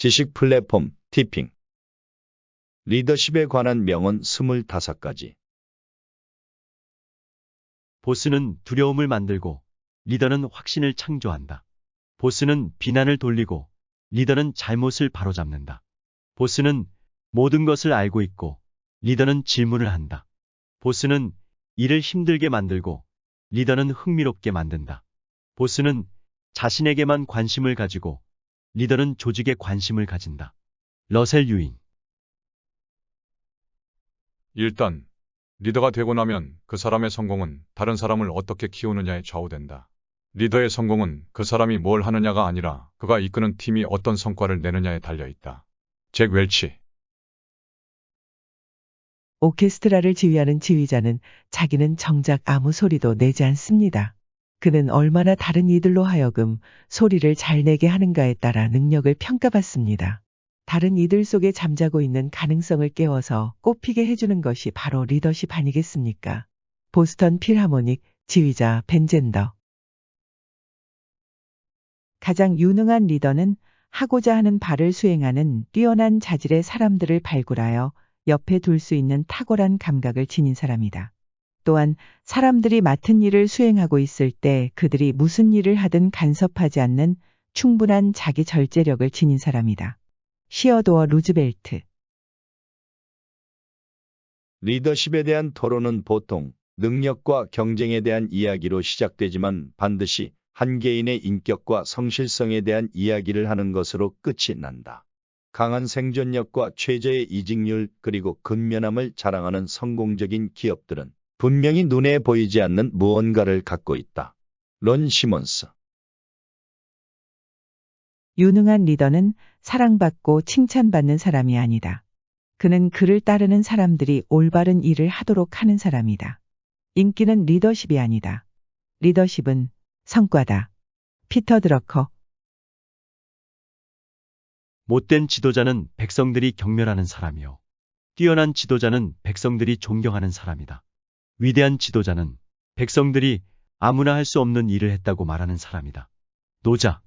지식 플랫폼 티핑. 리더십에 관한 명언 25가지. 보스는 두려움을 만들고 리더는 확신을 창조한다. 보스는 비난을 돌리고 리더는 잘못을 바로잡는다. 보스는 모든 것을 알고 있고 리더는 질문을 한다. 보스는 일을 힘들게 만들고 리더는 흥미롭게 만든다. 보스는 자신에게만 관심을 가지고 리더는 조직에 관심을 가진다. 러셀 유인. 일단 리더가 되고 나면 그 사람의 성공은 다른 사람을 어떻게 키우느냐에 좌우된다. 리더의 성공은 그 사람이 뭘 하느냐가 아니라 그가 이끄는 팀이 어떤 성과를 내느냐에 달려있다. 잭 웰치. 오케스트라를 지휘하는 지휘자는 자기는 정작 아무 소리도 내지 않습니다. 그는 얼마나 다른 이들로 하여금 소리를 잘 내게 하는가에 따라 능력을 평가받습니다. 다른 이들 속에 잠자고 있는 가능성을 깨워서 꽃피게 해주는 것이 바로 리더십 아니겠습니까? 보스턴 필하모닉 지휘자 벤 젠더. 가장 유능한 리더는 하고자 하는 바를 수행하는 뛰어난 자질의 사람들을 발굴하여 옆에 둘 수 있는 탁월한 감각을 지닌 사람이다. 또한 사람들이 맡은 일을 수행하고 있을 때 그들이 무슨 일을 하든 간섭하지 않는 충분한 자기 절제력을 지닌 사람이다. 시어도어 루즈벨트. 리더십에 대한 토론은 보통 능력과 경쟁에 대한 이야기로 시작되지만 반드시 한 개인의 인격과 성실성에 대한 이야기를 하는 것으로 끝이 난다. 강한 생존력과 최저의 이직률 그리고 근면함을 자랑하는 성공적인 기업들은 분명히 눈에 보이지 않는 무언가를 갖고 있다. 론 시몬스. 유능한 리더는 사랑받고 칭찬받는 사람이 아니다. 그는 그를 따르는 사람들이 올바른 일을 하도록 하는 사람이다. 인기는 리더십이 아니다. 리더십은 성과다. 피터 드러커. 못된 지도자는 백성들이 경멸하는 사람이요. 뛰어난 지도자는 백성들이 존경하는 사람이다. 위대한 지도자는 백성들이 아무나 할 수 없는 일을 했다고 말하는 사람이다. 노자.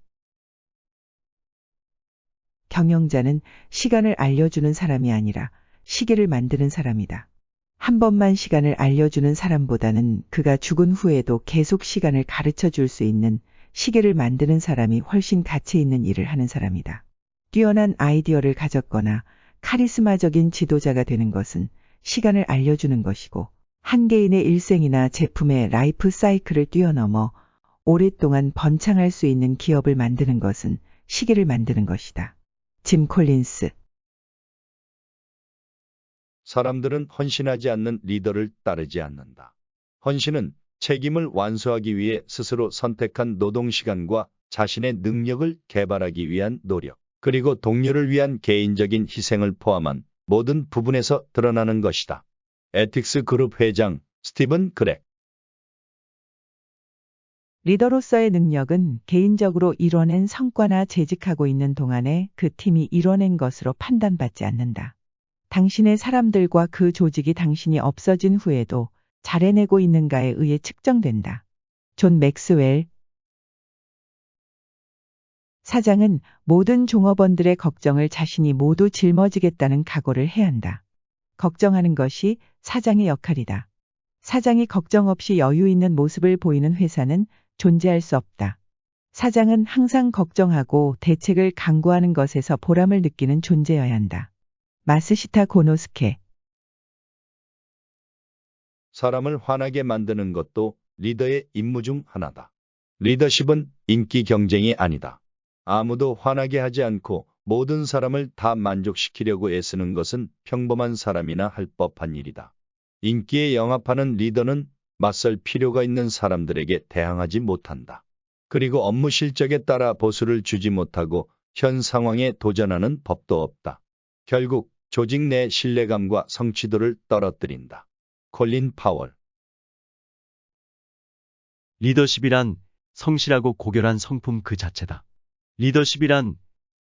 경영자는 시간을 알려주는 사람이 아니라 시계를 만드는 사람이다. 한 번만 시간을 알려주는 사람보다는 그가 죽은 후에도 계속 시간을 가르쳐 줄 수 있는 시계를 만드는 사람이 훨씬 가치 있는 일을 하는 사람이다. 뛰어난 아이디어를 가졌거나 카리스마적인 지도자가 되는 것은 시간을 알려주는 것이고 한 개인의 일생이나 제품의 라이프 사이클을 뛰어넘어 오랫동안 번창할 수 있는 기업을 만드는 것은 시계를 만드는 것이다. 짐 콜린스. 사람들은 헌신하지 않는 리더를 따르지 않는다. 헌신은 책임을 완수하기 위해 스스로 선택한 노동시간과 자신의 능력을 개발하기 위한 노력, 그리고 동료를 위한 개인적인 희생을 포함한 모든 부분에서 드러나는 것이다. 에틱스 그룹 회장 스티븐 그렉. 리더로서의 능력은 개인적으로 이뤄낸 성과나 재직하고 있는 동안에 그 팀이 이뤄낸 것으로 판단받지 않는다. 당신의 사람들과 그 조직이 당신이 없어진 후에도 잘 해내고 있는가에 의해 측정된다. 존 맥스웰. 사장은 모든 종업원들의 걱정을 자신이 모두 짊어지겠다는 각오를 해야 한다. 걱정하는 것이 사장의 역할이다. 사장이 걱정 없이 여유 있는 모습을 보이는 회사는 존재할 수 없다. 사장은 항상 걱정하고 대책을 강구하는 것에서 보람을 느끼는 존재여야 한다. 마스시타 고노스케. 사람을 화나게 만드는 것도 리더의 임무 중 하나다. 리더십은 인기 경쟁이 아니다. 아무도 화나게 하지 않고 모든 사람을 다 만족시키려고 애쓰는 것은 평범한 사람이나 할 법한 일이다. 인기에 영합하는 리더는 맞설 필요가 있는 사람들에게 대항하지 못한다. 그리고 업무 실적에 따라 보수를 주지 못하고 현 상황에 도전하는 법도 없다. 결국 조직 내 신뢰감과 성취도를 떨어뜨린다. 콜린 파월. 리더십이란 성실하고 고결한 성품 그 자체다. 리더십이란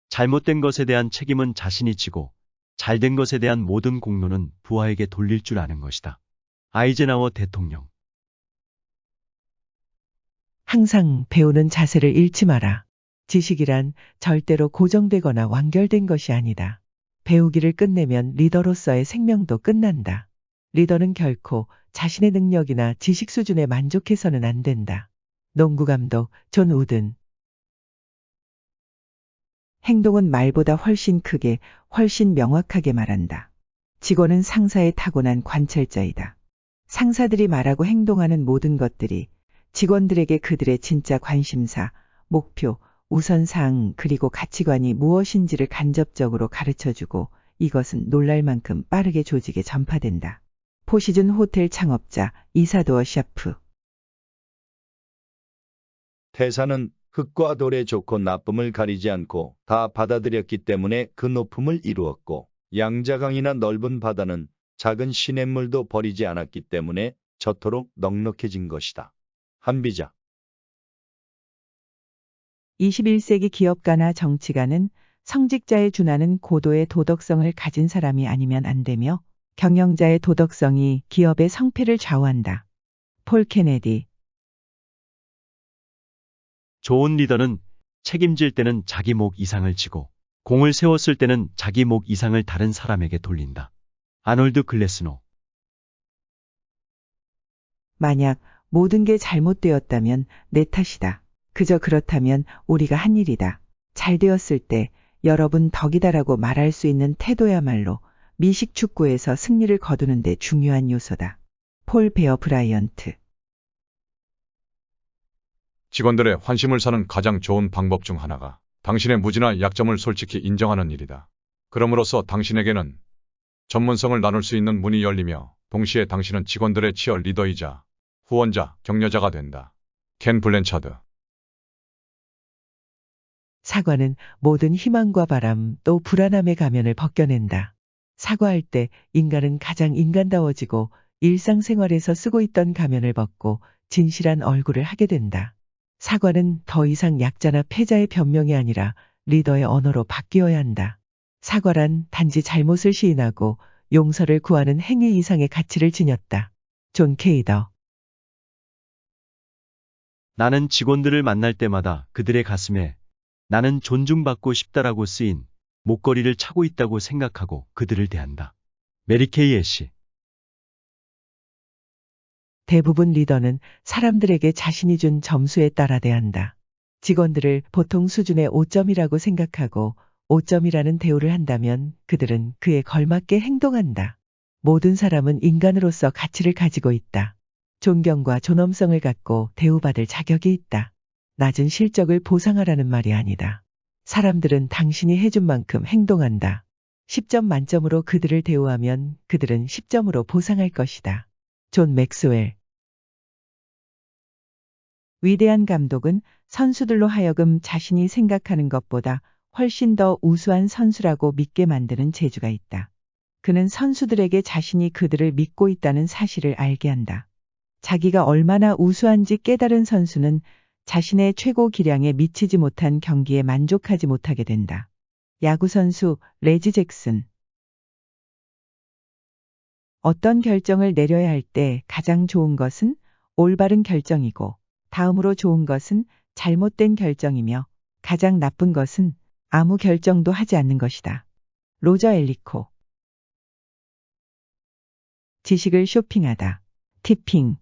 잘못된 것에 대한 책임은 자신이 지고 잘된 것에 대한 모든 공로는 부하에게 돌릴 줄 아는 것이다. 아이젠하워 대통령. 항상 배우는 자세를 잃지 마라. 지식이란 절대로 고정되거나 완결된 것이 아니다. 배우기를 끝내면 리더로서의 생명도 끝난다. 리더는 결코 자신의 능력이나 지식 수준에 만족해서는 안 된다. 농구 감독 존 우든. 행동은 말보다 훨씬 크게, 훨씬 명확하게 말한다. 직원은 상사의 타고난 관찰자이다. 상사들이 말하고 행동하는 모든 것들이 직원들에게 그들의 진짜 관심사, 목표, 우선사항 그리고 가치관이 무엇인지를 간접적으로 가르쳐주고 이것은 놀랄 만큼 빠르게 조직에 전파된다. 포시즌 호텔 창업자 이사도어 샤프. 태사는 흙과 돌의 좋고 나쁨을 가리지 않고 다 받아들였기 때문에 그 높음을 이루었고, 양자강이나 넓은 바다는 작은 시냇물도 버리지 않았기 때문에 저토록 넉넉해진 것이다. 한비자. 21세기 기업가나 정치가는 성직자에 준하는 고도의 도덕성을 가진 사람이 아니면 안 되며 경영자의 도덕성이 기업의 성패를 좌우한다. 폴 케네디. 좋은 리더는 책임질 때는 자기 목 이상을 지고 공을 세웠을 때는 자기 목 이상을 다른 사람에게 돌린다. 아놀드 글래스노. 만약 모든 게 잘못되었다면 내 탓이다. 그저 그렇다면 우리가 한 일이다. 잘 되었을 때 여러분 덕이다라고 말할 수 있는 태도야말로 미식 축구에서 승리를 거두는 데 중요한 요소다. 폴 베어 브라이언트. 직원들의 환심을 사는 가장 좋은 방법 중 하나가 당신의 무지나 약점을 솔직히 인정하는 일이다. 그럼으로써 당신에게는 전문성을 나눌 수 있는 문이 열리며 동시에 당신은 직원들의 치어 리더이자 후원자, 격려자가 된다. 켄 블랜차드. 사과는 모든 희망과 바람 또 불안함의 가면을 벗겨낸다. 사과할 때 인간은 가장 인간다워지고 일상생활에서 쓰고 있던 가면을 벗고 진실한 얼굴을 하게 된다. 사과는 더 이상 약자나 패자의 변명이 아니라 리더의 언어로 바뀌어야 한다. 사과란 단지 잘못을 시인하고 용서를 구하는 행위 이상의 가치를 지녔다. 존 케이더. 나는 직원들을 만날 때마다 그들의 가슴에 나는 존중받고 싶다라고 쓰인 목걸이를 차고 있다고 생각하고 그들을 대한다. 메리 케이 애쉬. 대부분 리더는 사람들에게 자신이 준 점수에 따라 대한다. 직원들을 보통 수준의 5점이라고 생각하고 5점이라는 대우를 한다면 그들은 그에 걸맞게 행동한다. 모든 사람은 인간으로서 가치를 가지고 있다. 존경과 존엄성을 갖고 대우받을 자격이 있다. 낮은 실적을 보상하라는 말이 아니다. 사람들은 당신이 해준 만큼 행동한다. 10점 만점으로 그들을 대우하면 그들은 10점으로 보상할 것이다. 존 맥스웰. 위대한 감독은 선수들로 하여금 자신이 생각하는 것보다 훨씬 더 우수한 선수라고 믿게 만드는 재주가 있다. 그는 선수들에게 자신이 그들을 믿고 있다는 사실을 알게 한다. 자기가 얼마나 우수한지 깨달은 선수는 자신의 최고 기량에 미치지 못한 경기에 만족하지 못하게 된다. 야구선수 레지 잭슨. 어떤 결정을 내려야 할 때 가장 좋은 것은 올바른 결정이고 다음으로 좋은 것은 잘못된 결정이며 가장 나쁜 것은 아무 결정도 하지 않는 것이다. 로저 엘리코. 지식을 쇼핑하다. 티핑.